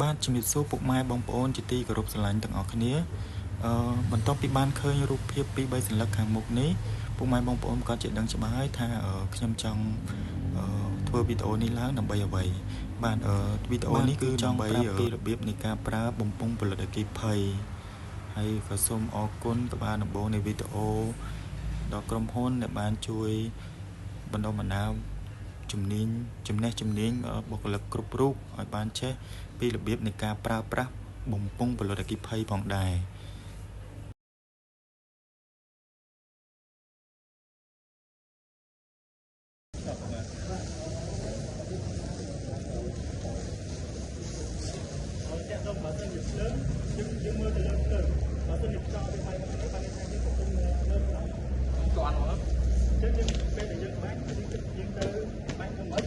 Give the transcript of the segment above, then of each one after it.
បាទជំរាបសួរពុកម៉ែបងប្អូនជាទីគោរពស្រឡាញ់ទាំងអស់គ្នាបន្ទាប់ពីបានឃើញរូបភាព2-3សន្លឹកខាងមុខនេះពុកម៉ែបងប្អូនក៏ជាដឹងច្បាស់ហើយថាខ្ញុំចង់ធ្វើវីដេអូនេះឡើងដើម្បីអ្វីបាទវីដេអូនេះគឺចង់ប្រាប់ពីរបៀបនៃការប្រើបំពង់ផលិតអគ្គិភ័យហើយក៏សូមអរគុណក្បាលដំបូងនៃវីដេអូដល់ក្រុមហ៊ុនដែលបានជួយបណ្ដុះបណ្ដាលចំណេះជំនាញបុគ្គលិកគ្រប់រូបឲ្យបានចេះពីរបៀបនៃការប្រើប្រាស់បំពង់ផលិតអគ្គិភ័យផងដែរយើងមើលទៅលើទៅបើសិនជាខ្យល់វាបាយមកបានថាយើងកំពុងលើគាត់មកចឹងយើងពេលដែលយើងបាញ់យើងទៅបាញ់ទៅមិន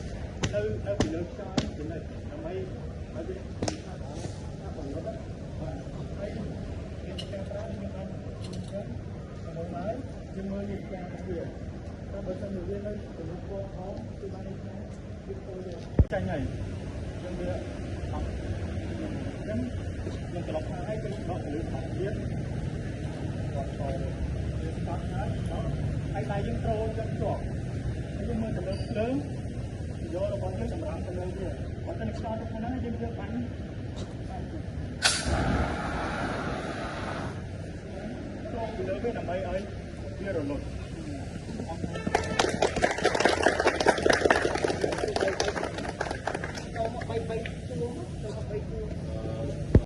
នៅពីលើខ្យល់ចំណុចដើម្បីឲ្យវាថាបំណត់បាទហើយយើងការប្រើយើងបានចឹងដល់ហើយយើងមើលយើងការវាតែបើសិនជាវានៅទៅលើពណ៌ហោគឺបានថាវាទៅចាញ់ហើយយើងវាអត់ចឹងយើងត្រឡប់មកឲ្យយើងដកទៅលើបោកទៀតគាត់តយើងស្ដាប់ហើយតែយើងត្រូវយើងជាប់ហើយយើងមើលទៅលើភ្លើងយករបស់យើងសម្រាប់ទៅលើវាបើតែខ្យល់ទៅខាងហ្នឹងយើងយកបាញ់ចូលទៅលើវាដើម្បីឲ្យវារលត់